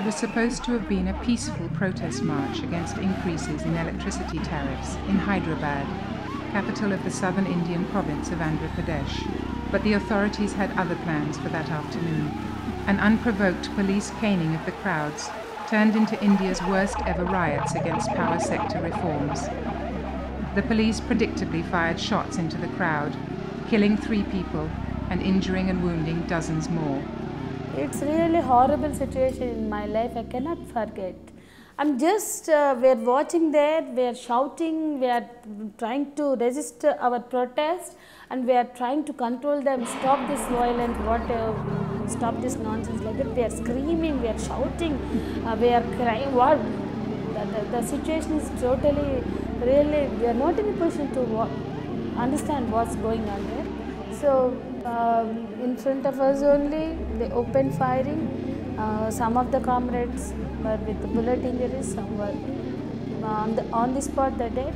It was supposed to have been a peaceful protest march against increases in electricity tariffs in Hyderabad, capital of the southern Indian province of Andhra Pradesh. But the authorities had other plans for that afternoon. An unprovoked police caning of the crowds turned into India's worst ever riots against power sector reforms. The police predictably fired shots into the crowd, killing 3 people and injuring and wounding dozens more. It's really horrible situation in my life. I cannot forget. I'm just, we're watching there, we're shouting, we are trying to resist our protest, and we are trying to control them, stop this violence, stop this nonsense like that. We are screaming, we are shouting, we are crying. What? The situation is totally, really, we are not in a position to understand what's going on there. So, in front of us only, they opened firing. Some of the comrades were with bullet injuries, some were on the spot, they dead.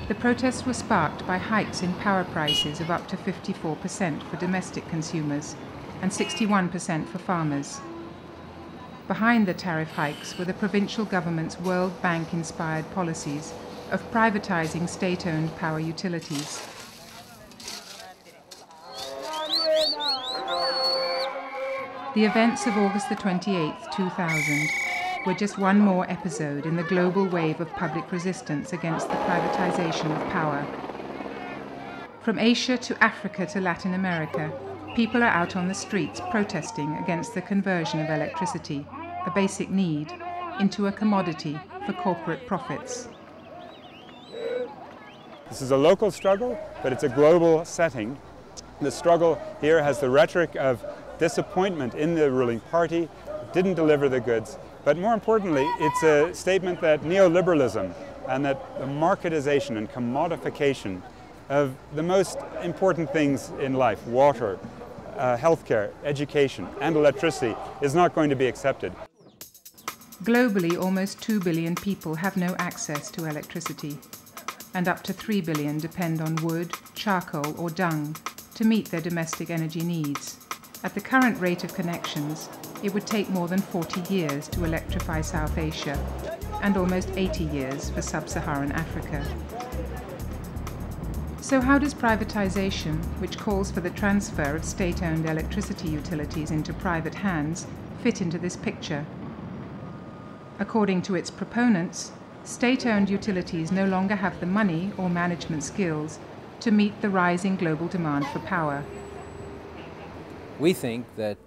The protests were sparked by hikes in power prices of up to 54% for domestic consumers and 61% for farmers. Behind the tariff hikes were the provincial government's World Bank-inspired policies of privatizing state-owned power utilities. The events of August the 28th, 2000 were just one more episode in the global wave of public resistance against the privatization of power. From Asia to Africa to Latin America, people are out on the streets protesting against the conversion of electricity, a basic need, into a commodity for corporate profits. This is a local struggle, but it's a global setting. The struggle here has the rhetoric of disappointment in the ruling party, didn't deliver the goods, but more importantly, it's a statement that neoliberalism and that the marketization and commodification of the most important things in life, water, healthcare, education, and electricity, is not going to be accepted. Globally, almost 2 billion people have no access to electricity, and up to 3 billion depend on wood, charcoal, or dung to meet their domestic energy needs. At the current rate of connections, it would take more than 40 years to electrify South Asia, and almost 80 years for sub-Saharan Africa. So how does privatization, which calls for the transfer of state-owned electricity utilities into private hands, fit into this picture? According to its proponents, state-owned utilities no longer have the money or management skills to meet the rising global demand for power. We think that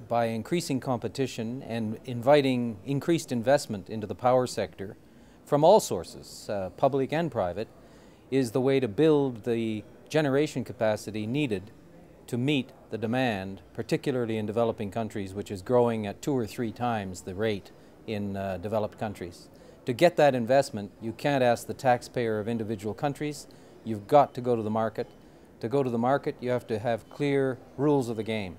by increasing competition and inviting increased investment into the power sector from all sources, public and private, is the way to build the generation capacity needed to meet the demand, particularly in developing countries, which is growing at 2 or 3 times the rate in developed countries. To get that investment, you can't ask the taxpayer of individual countries. You've got to go to the market. To go to the market, you have to have clear rules of the game.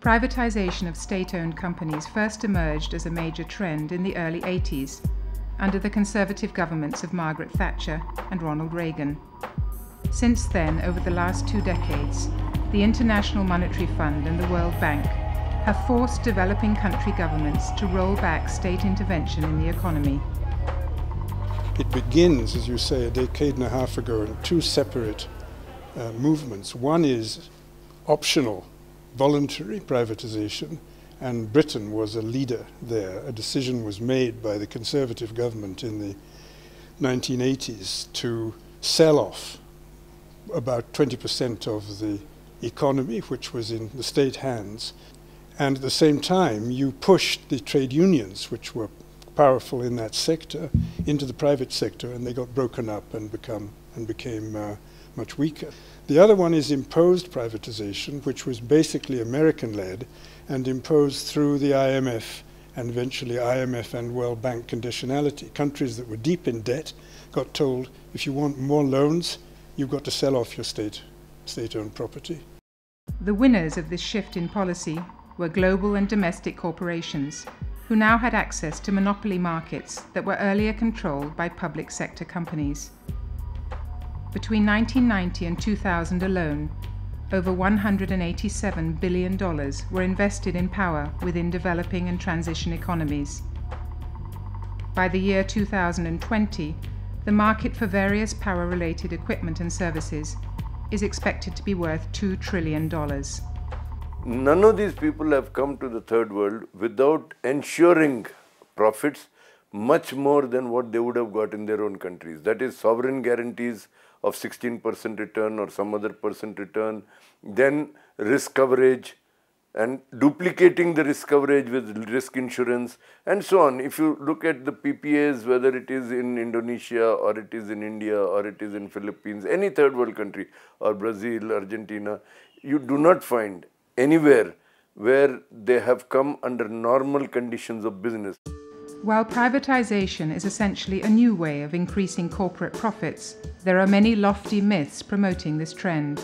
Privatization of state-owned companies first emerged as a major trend in the early 80s, under the conservative governments of Margaret Thatcher and Ronald Reagan. Since then, over the last 2 decades, the International Monetary Fund and the World Bank have forced developing country governments to roll back state intervention in the economy. It begins, as you say, a decade and a half ago in 2 separate movements. One is optional, voluntary privatization, and Britain was a leader there. A decision was made by the Conservative government in the 1980s to sell off about 20% of the economy, which was in the state hands. And at the same time, you pushed the trade unions, which were powerful in that sector, into the private sector, and they got broken up and became much weaker. The other one is imposed privatization, which was basically American-led and imposed through the IMF and eventually IMF and World Bank conditionality. Countries that were deep in debt got told, if you want more loans, you've got to sell off your state-owned property. The winners of this shift in policy were global and domestic corporations, who now had access to monopoly markets that were earlier controlled by public sector companies. Between 1990 and 2000 alone, over $187 billion were invested in power within developing and transition economies. By the year 2020, the market for various power-related equipment and services is expected to be worth $2 trillion. None of these people have come to the third world without ensuring profits much more than what they would have got in their own countries. That is, sovereign guarantees of 16% return or some other percent return, then risk coverage and duplicating the risk coverage with risk insurance and so on. If you look at the PPAs, whether it is in Indonesia or it is in India or it is in Philippines, any third world country, or Brazil, Argentina, you do not find anywhere where they have come under normal conditions of business. While privatization is essentially a new way of increasing corporate profits, there are many lofty myths promoting this trend.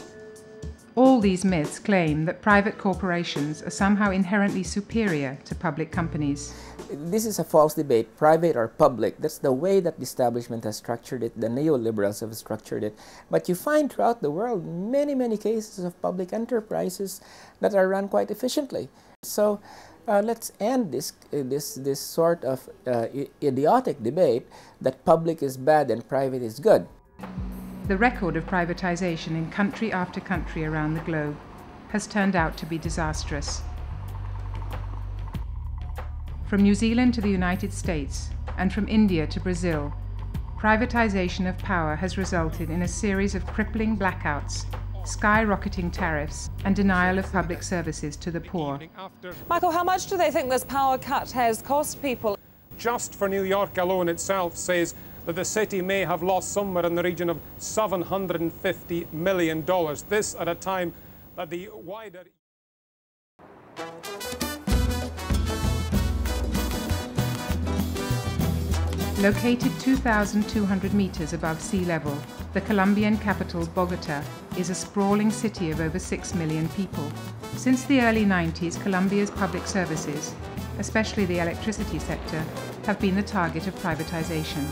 All these myths claim that private corporations are somehow inherently superior to public companies. This is a false debate, private or public. That's the way that the establishment has structured it, the neoliberals have structured it. But you find throughout the world many cases of public enterprises that are run quite efficiently. So let's end this sort of idiotic debate that public is bad and private is good. The record of privatization in country after country around the globe has turned out to be disastrous. From New Zealand to the United States, and from India to Brazil, privatization of power has resulted in a series of crippling blackouts, skyrocketing tariffs, and denial of public services to the poor. Michael, how much do they think this power cut has cost people? Just for New York alone itself says that the city may have lost somewhere in the region of $750 million. This at a time that the wider... Located 2,200 meters above sea level, the Colombian capital, Bogota, is a sprawling city of over 6 million people. Since the early 90s, Colombia's public services, especially the electricity sector, have been the target of privatization.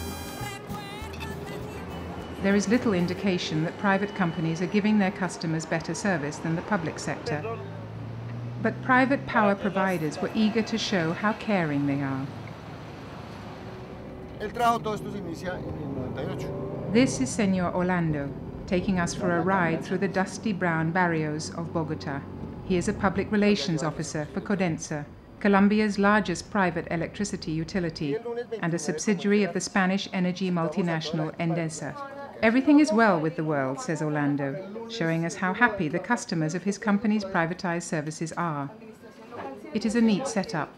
There is little indication that private companies are giving their customers better service than the public sector. But private power providers were eager to show how caring they are. This is Senor Orlando, taking us for a ride through the dusty brown barrios of Bogota. He is a public relations officer for Codensa, Colombia's largest private electricity utility and a subsidiary of the Spanish energy multinational Endesa. Everything is well with the world, says Orlando, showing us how happy the customers of his company's privatized services are. It is a neat setup,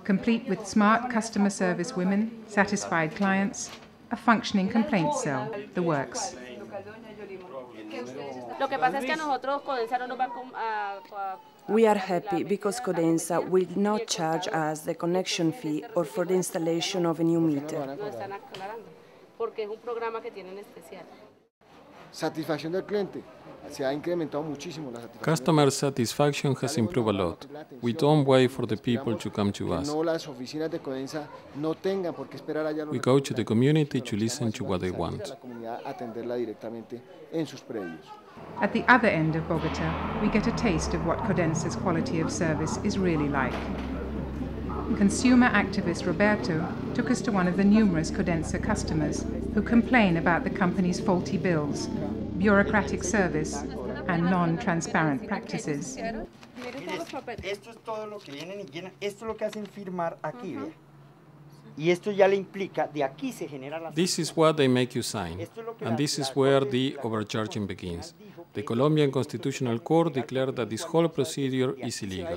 complete with smart customer service women, satisfied clients, a functioning complaint cell, the works. We are happy because Codensa will not charge us the connection fee or for the installation of a new meter. Customer satisfaction has improved a lot. We don't wait for the people to come to us. We go to the community to listen to what they want. At the other end of Bogota, we get a taste of what Codensa's quality of service is really like. Consumer activist Roberto took us to one of the numerous Codensa customers who complain about the company's faulty bills, bureaucratic service, and non-transparent practices. This is what they make you sign, and this is where the overcharging begins. The Colombian Constitutional Court declared that this whole procedure is illegal.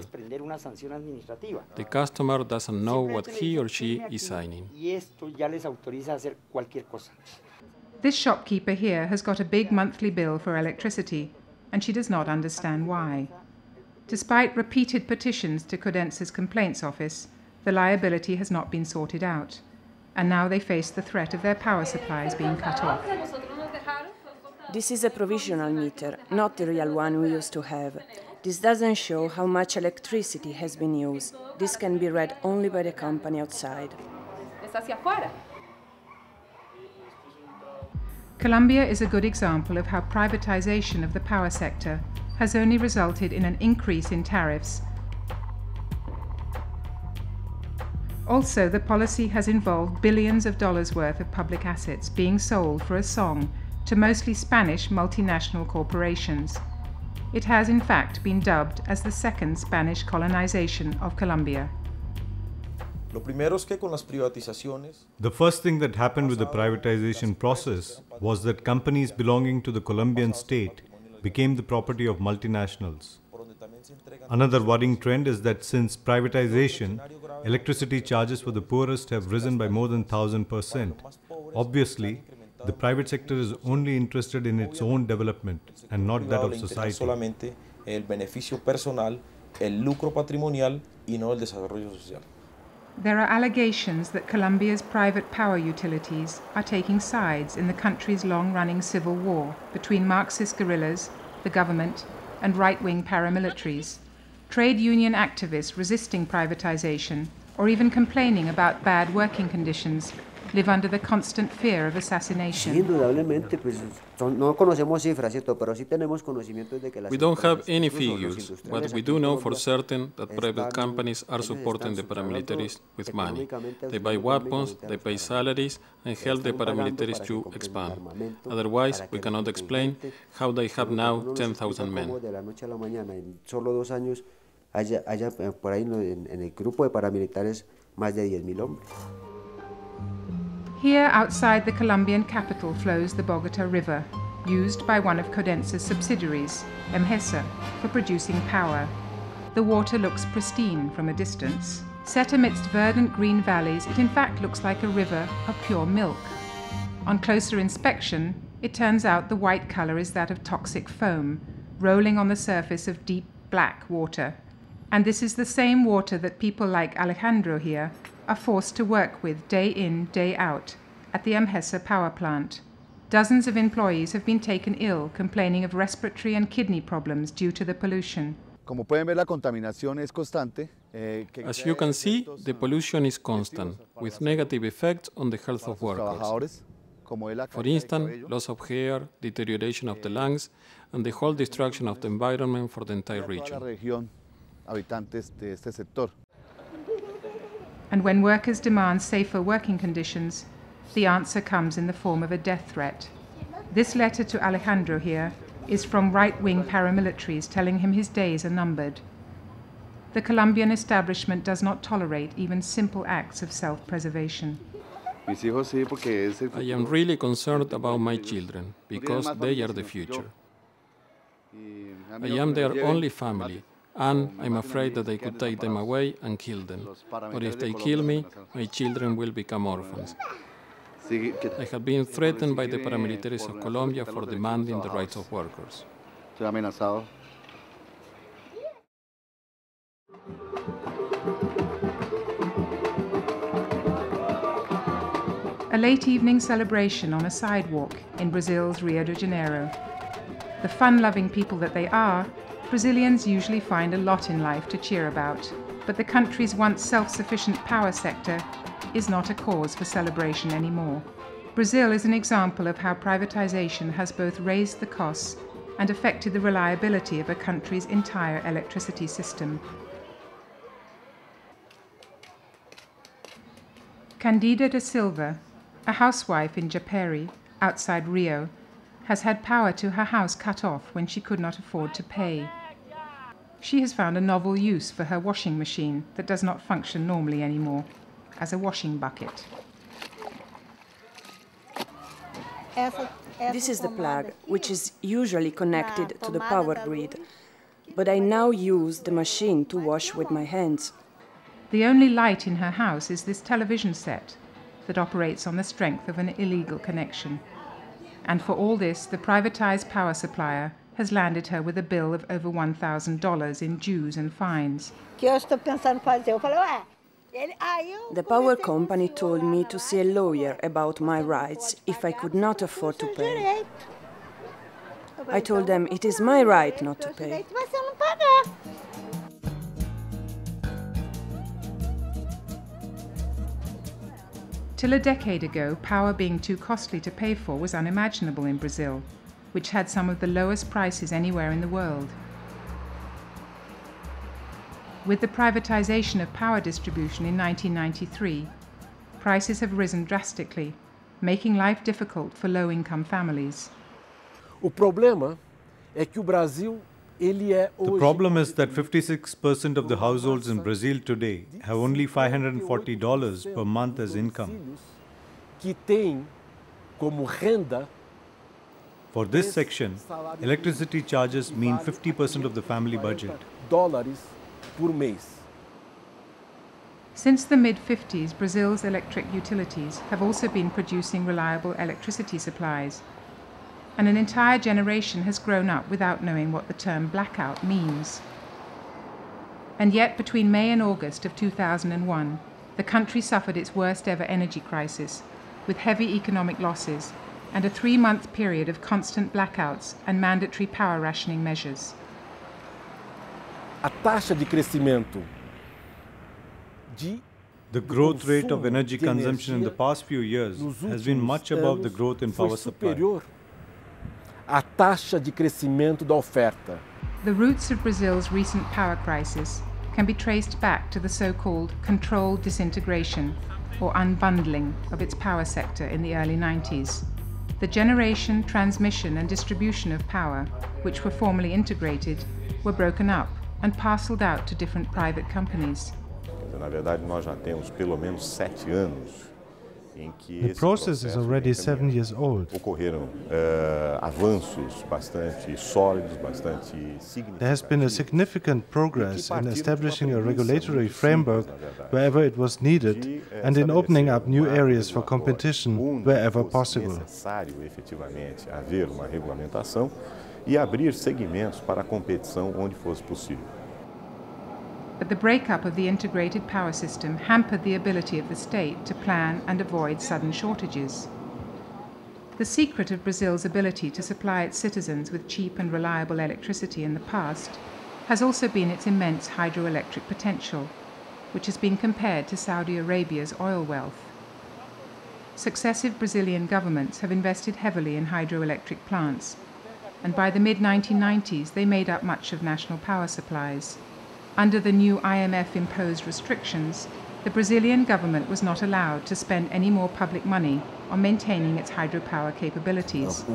The customer doesn't know what he or she is signing. This shopkeeper here has got a big monthly bill for electricity, and she does not understand why. Despite repeated petitions to Codensa's complaints office, the liability has not been sorted out, and now they face the threat of their power supplies being cut off. This is a provisional meter, not the real one we used to have. This doesn't show how much electricity has been used. This can be read only by the company outside. Colombia is a good example of how privatization of the power sector has only resulted in an increase in tariffs. Also, the policy has involved billions of dollars worth of public assets being sold for a song to mostly Spanish multinational corporations. It has in fact been dubbed as the second Spanish colonization of Colombia. The first thing that happened with the privatization process was that companies belonging to the Colombian state became the property of multinationals. Another worrying trend is that since privatization, electricity charges for the poorest have risen by more than 1,000%. Obviously, the private sector is only interested in its own development and not that of society. There are allegations that Colombia's private power utilities are taking sides in the country's long-running civil war between Marxist guerrillas, the government, and right-wing paramilitaries. Trade union activists resisting privatization, or even complaining about bad working conditions, live under the constant fear of assassination. We don't have any figures, but we do know for certain that private companies are supporting the paramilitaries with money. They buy weapons, they pay salaries, and help the paramilitaries to expand. Otherwise, we cannot explain how they have now 10,000 men. Here outside the Colombian capital flows the Bogota River, used by one of Codensa's subsidiaries, Emhesa, for producing power. The water looks pristine from a distance. Set amidst verdant green valleys, it in fact looks like a river of pure milk. On closer inspection, it turns out the white color is that of toxic foam, rolling on the surface of deep black water. And this is the same water that people like Alejandro here are forced to work with day in, day out at the Emhesa power plant. Dozens of employees have been taken ill, complaining of respiratory and kidney problems due to the pollution. As you can see, the pollution is constant, with negative effects on the health of workers. For instance, loss of hair, deterioration of the lungs, and the whole destruction of the environment for the entire region. And when workers demand safer working conditions, the answer comes in the form of a death threat. This letter to Alejandro here is from right-wing paramilitaries telling him his days are numbered. The Colombian establishment does not tolerate even simple acts of self-preservation. I am really concerned about my children, because they are the future. I am their only family, and I'm afraid that they could take them away and kill them. Or if they kill me, my children will become orphans. I have been threatened by the paramilitaries of Colombia for demanding the rights of workers. A late evening celebration on a sidewalk in Brazil's Rio de Janeiro. The fun-loving people that they are, Brazilians usually find a lot in life to cheer about, but the country's once self-sufficient power sector is not a cause for celebration anymore. Brazil is an example of how privatization has both raised the costs and affected the reliability of a country's entire electricity system. Candida da Silva, a housewife in Japeri, outside Rio, has had power to her house cut off when she could not afford to pay. She has found a novel use for her washing machine that does not function normally anymore, as a washing bucket. This is the plug, which is usually connected to the power grid, but I now use the machine to wash with my hands. The only light in her house is this television set that operates on the strength of an illegal connection. And for all this, the privatized power supplier has landed her with a bill of over $1,000 in dues and fines. The power company told me to see a lawyer about my rights if I could not afford to pay. I told them it is my right not to pay. Till a decade ago, power being too costly to pay for was unimaginable in Brazil, which had some of the lowest prices anywhere in the world. With the privatization of power distribution in 1993, prices have risen drastically, making life difficult for low-income families. The problem is that 56% of the households in Brazil today have only $540 per month as income. For this section, electricity charges mean 50% of the family budget. Since the mid-50s, Brazil's electric utilities have also been producing reliable electricity supplies, and an entire generation has grown up without knowing what the term blackout means. And yet, between May and August of 2001, the country suffered its worst ever energy crisis, with heavy economic losses and a 3-month period of constant blackouts and mandatory power rationing measures. The growth rate of energy consumption in the past few years has been much above the growth in power supply. The roots of Brazil's recent power crisis can be traced back to the so-called controlled disintegration or unbundling of its power sector in the early 90s. The generation, transmission and distribution of power, which were formerly integrated, were broken up and parceled out to different private companies. The process is already 7 years old. There has been a significant progress in establishing a regulatory framework wherever it was needed and in opening up new areas for competition wherever possible. But the breakup of the integrated power system hampered the ability of the state to plan and avoid sudden shortages. The secret of Brazil's ability to supply its citizens with cheap and reliable electricity in the past has also been its immense hydroelectric potential, which has been compared to Saudi Arabia's oil wealth. Successive Brazilian governments have invested heavily in hydroelectric plants, and by the mid-1990s they made up much of national power supplies. Under the new IMF-imposed restrictions, the Brazilian government was not allowed to spend any more public money on maintaining its hydropower capabilities. The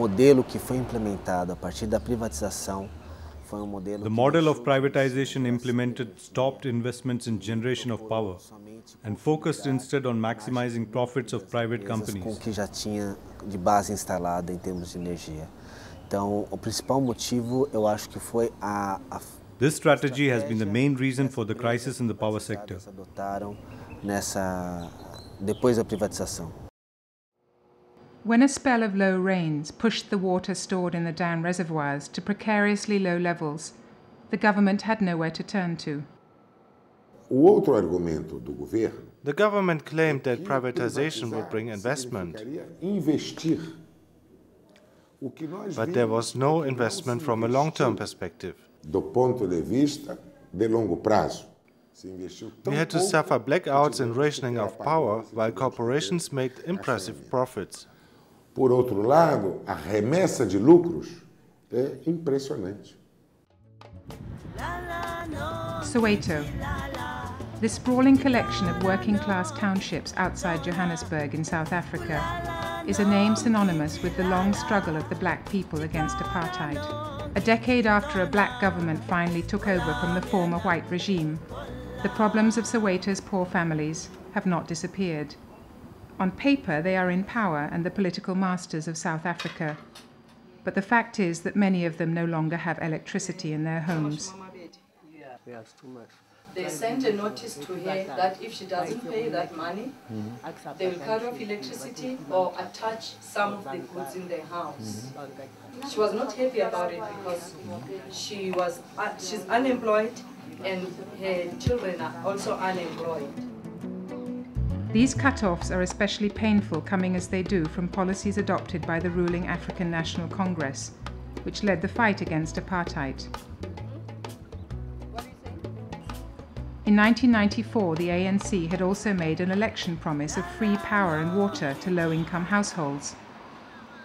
model of privatization implemented stopped investments in generation of power and focused instead on maximizing profits of private companies. This strategy has been the main reason for the crisis in the power sector. When a spell of low rains pushed the water stored in the dam reservoirs to precariously low levels, the government had nowhere to turn to. The government claimed that privatization would bring investment. But there was no investment from a long-term perspective. We had to suffer blackouts and rationing of power while corporations made impressive profits. Soweto. This sprawling collection of working-class townships outside Johannesburg in South Africa is a name synonymous with the long struggle of the black people against apartheid. A decade after a black government finally took over from the former white regime, the problems of Soweto's poor families have not disappeared. On paper, they are in power and the political masters of South Africa, but the fact is that many of them no longer have electricity in their homes. They sent a notice to her that if she doesn't pay that money, they will cut off electricity or attach some of the goods in their house. She was not happy about it because she's unemployed and her children are also unemployed. These cut-offs are especially painful coming as they do from policies adopted by the ruling African National Congress, which led the fight against apartheid. In 1994, the ANC had also made an election promise of free power and water to low-income households.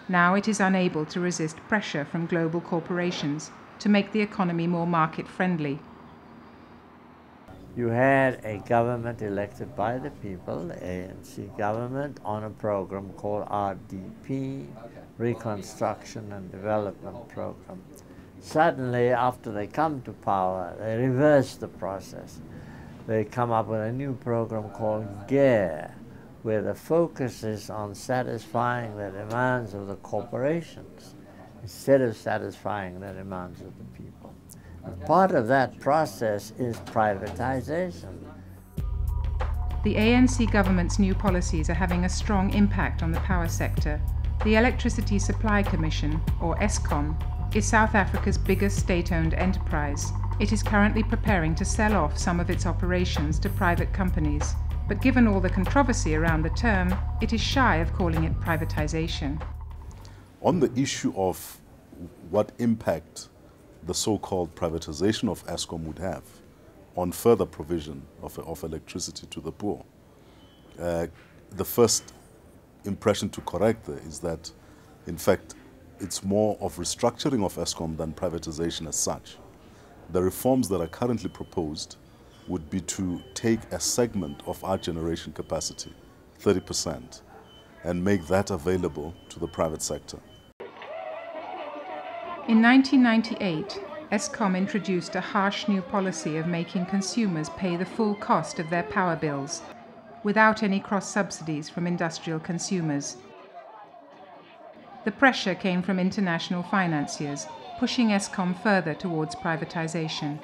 Now it is unable to resist pressure from global corporations to make the economy more market-friendly. You had a government elected by the people, the ANC government, on a program called RDP, Reconstruction and Development Program. Suddenly, after they come to power, they reverse the process. They come up with a new program called GARE, where the focus is on satisfying the demands of the corporations instead of satisfying the demands of the people. And part of that process is privatization. The ANC government's new policies are having a strong impact on the power sector. The Electricity Supply Commission, or ESCOM, is South Africa's biggest state-owned enterprise. It is currently preparing to sell off some of its operations to private companies, but given all the controversy around the term, it is shy of calling it privatization. On the issue of what impact the so-called privatization of ESCOM would have on further provision of electricity to the poor, the first impression to correct there is that, in fact, it's more of restructuring of ESCOM than privatization as such. The reforms that are currently proposed would be to take a segment of our generation capacity, 30%, and make that available to the private sector. In 1998, ESCOM introduced a harsh new policy of making consumers pay the full cost of their power bills, without any cross-subsidies from industrial consumers. The pressure came from international financiers, pushing ESCOM further towards privatization.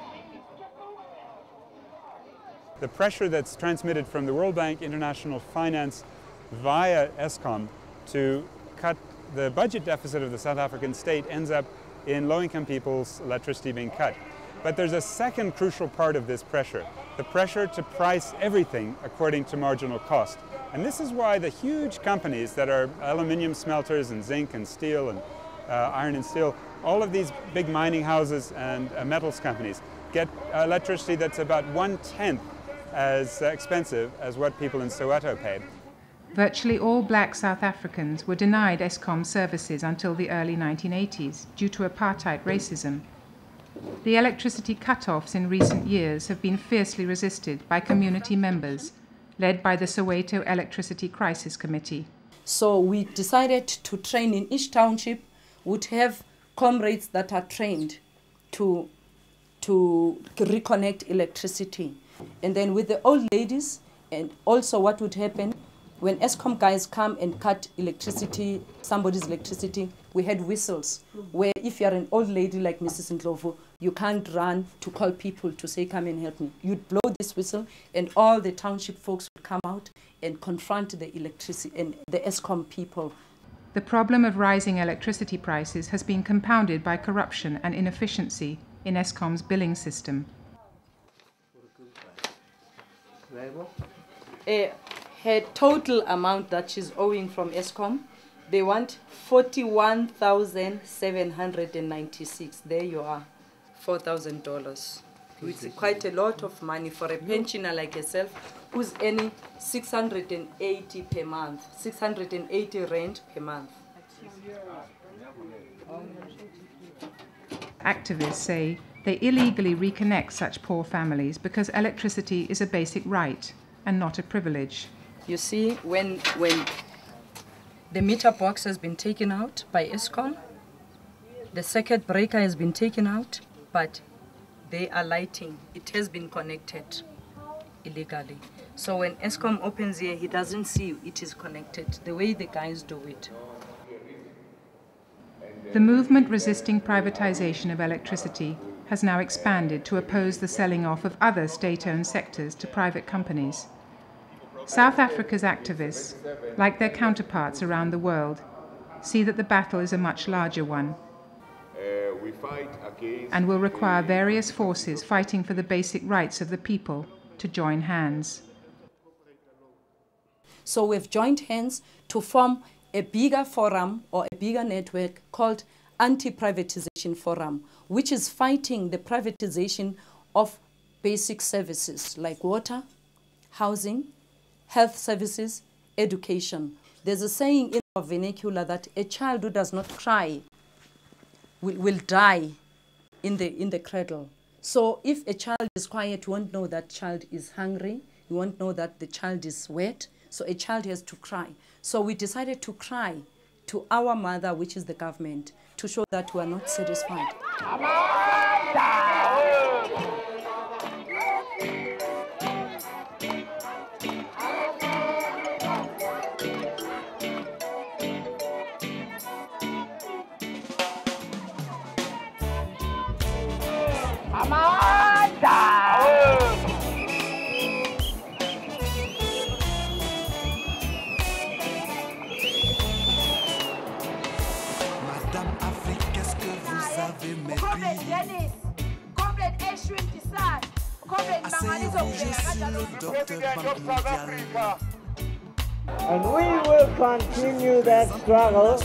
The pressure that's transmitted from the World Bank, international finance, via ESCOM to cut the budget deficit of the South African state ends up in low-income people's electricity being cut. But there's a second crucial part of this pressure, the pressure to price everything according to marginal cost. And this is why the huge companies that are aluminium smelters and zinc and steel and iron and steel, all of these big mining houses and metals companies get electricity that's about 1/10 as expensive as what people in Soweto pay. Virtually all black South Africans were denied ESCOM services until the early 1980s due to apartheid racism. The electricity cut-offs in recent years have been fiercely resisted by community members, led by the Soweto Electricity Crisis Committee. So we decided to train in each township, would have comrades that are trained to reconnect electricity. And then with the old ladies, and also what would happen, when ESCOM guys come and cut electricity, somebody's electricity, we had whistles, where if you're an old lady like Mrs. Ndlovu, you can't run to call people to say, come and help me. You'd blow this whistle, and all the township folks would come out and confront the electricity and the ESCOM people. The problem of rising electricity prices has been compounded by corruption and inefficiency in ESCOM's billing system. Her total amount that she's owing from ESCOM, they want 41,796. There you are, $4,000. It's quite a lot of money for a pensioner like yourself who's earning 680 per month, 680 rand per month. Activists say they illegally reconnect such poor families because electricity is a basic right and not a privilege. You see, when the meter box has been taken out by ESCOM, the circuit breaker has been taken out, but they are lighting. It has been connected illegally. So when ESCOM opens here, he doesn't see it is connected, the way the guys do it. The movement resisting privatization of electricity has now expanded to oppose the selling off of other state-owned sectors to private companies. South Africa's activists, like their counterparts around the world, see that the battle is a much larger one and will require various forces fighting for the basic rights of the people to join hands. So we've joined hands to form a bigger forum or a bigger network called anti-privatization forum, which is fighting the privatization of basic services like water, housing, health services, education. There's a saying in our vernacular that a child who does not cry will die in the cradle. So if a child is quiet, you won't know that child is hungry. You won't know that the child is wet. So a child has to cry. So we decided to cry to our mother, which is the government, to show that we are not satisfied. Madame Afrique, qu'est-ce que vous avez mépris? Asseyez-vous, je suis le docteur Banque mondiale. And we will continue that struggle.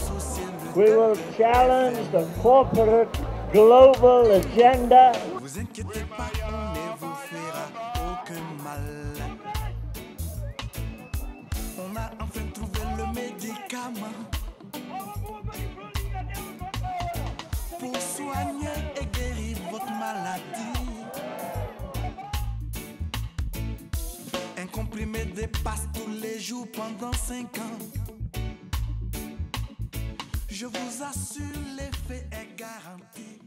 We will challenge the corporate global agenda. Vous inquiétez pas, on ne vous fera aucun mal. On a enfin trouvé le médicament pour soigner et guérir votre maladie. Un comprimé dépasse tous les jours pendant 5 ans. Je vous assure, l'effet est garanti.